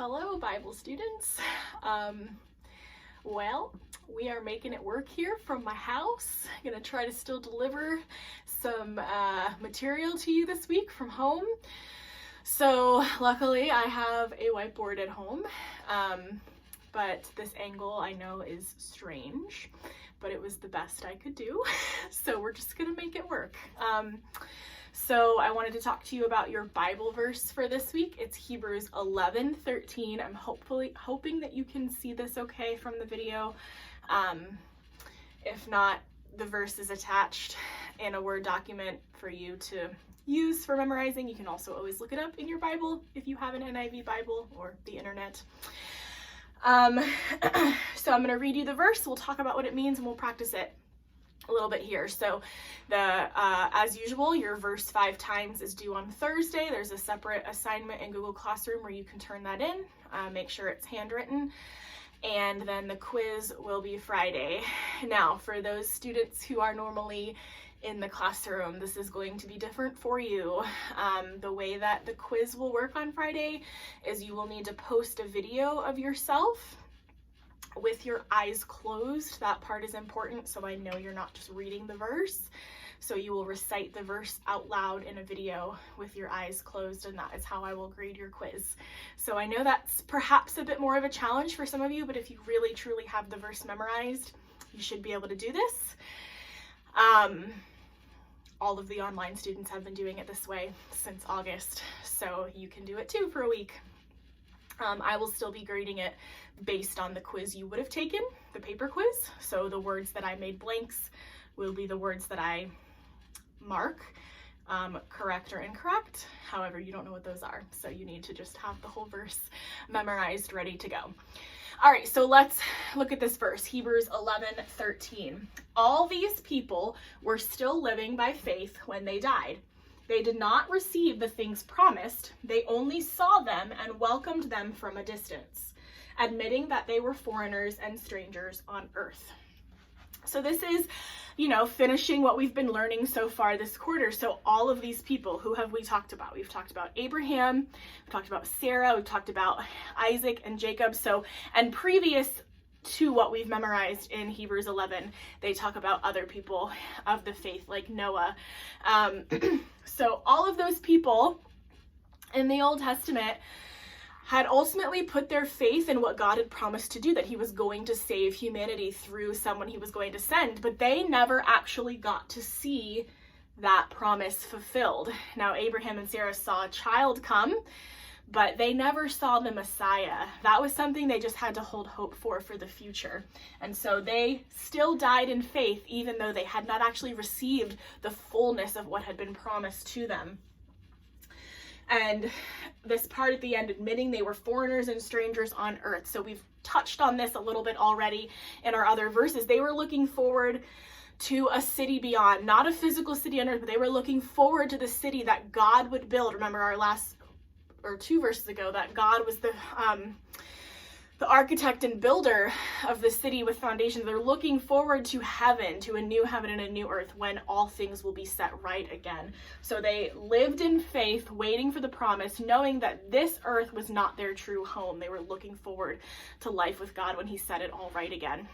Hello, Bible students. Well, we are making it work here from my house. I'm gonna try to still deliver some material to you this week from home. So luckily I have a whiteboard at home, but this angle I know is strange, but it was the best I could do. So we're just gonna make it work. So I wanted to talk to you about your Bible verse for this week. It's Hebrews 11:13. I'm hoping that you can see this okay from the video. If not, the verse is attached in a Word document for you to use for memorizing. You can also always look it up in your Bible if you have an NIV Bible or the internet. So I'm going to read you the verse. We'll talk about what it means and we'll practice it a little bit here. So as usual, your verse 5 times is due on Thursday. There's a separate assignment in Google Classroom where you can turn that in. Make sure it's handwritten. And then the quiz will be Friday. Now, for those students who are normally in the classroom, this is going to be different for you. The way that the quiz will work on Friday is you will need to post a video of yourself with your eyes closed. That part is important, so I know you're not just reading the verse. So you will recite the verse out loud in a video with your eyes closed, and that is how I will grade your quiz. So I know that's perhaps a bit more of a challenge for some of you, but if you really truly have the verse memorized, you should be able to do this. All of the online students have been doing it this way since August, so you can do it too for a week. I will still be grading it based on the quiz you would have taken, the paper quiz. So the words that I made blanks will be the words that I mark, correct or incorrect. However, you don't know what those are, so you need to just have the whole verse memorized, ready to go. All right, so let's look at this verse, Hebrews 11:13. All these people were still living by faith when they died. They did not receive the things promised. They only saw them and welcomed them from a distance, admitting that they were foreigners and strangers on earth. So this is, finishing what we've been learning so far this quarter. So all of these people, who have we talked about? We've talked about Abraham, we've talked about Sarah, we've talked about Isaac and Jacob. And previous to what we've memorized in Hebrews 11, they talk about other people of the faith like Noah. So all of those people in the Old Testament had ultimately put their faith in what God had promised to do, that he was going to save humanity through someone he was going to send, but they never actually got to see that promise fulfilled. Now, Abraham and Sarah saw a child come, but they never saw the Messiah. That was something they just had to hold hope for the future. And so they still died in faith, even though they had not actually received the fullness of what had been promised to them. And this part at the end, admitting they were foreigners and strangers on earth. So we've touched on this a little bit already in our other verses. They were looking forward to a city beyond, not a physical city on earth, but they were looking forward to the city that God would build. Remember our last or 2 verses ago, that God was the architect and builder of the city with foundations. They're looking forward to heaven, to a new heaven and a new earth when all things will be set right again. So they lived in faith, waiting for the promise, knowing that this earth was not their true home. They were looking forward to life with God when he set it all right again.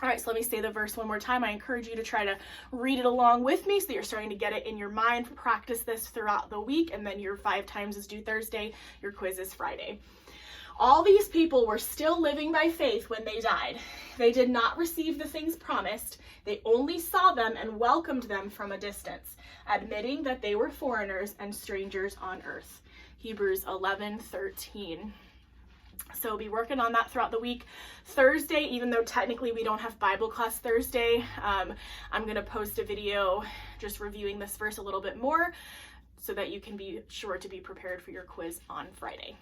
All right, so let me say the verse one more time. I encourage you to try to read it along with me so that you're starting to get it in your mind. Practice this throughout the week, and then your 5 times is due Thursday. Your quiz is Friday. All these people were still living by faith when they died. They did not receive the things promised. They only saw them and welcomed them from a distance, admitting that they were foreigners and strangers on earth. Hebrews 11:13. So we'll be working on that throughout the week. Thursday, even though technically we don't have Bible class Thursday, I'm going to post a video just reviewing this verse a little bit more so that you can be sure to be prepared for your quiz on Friday.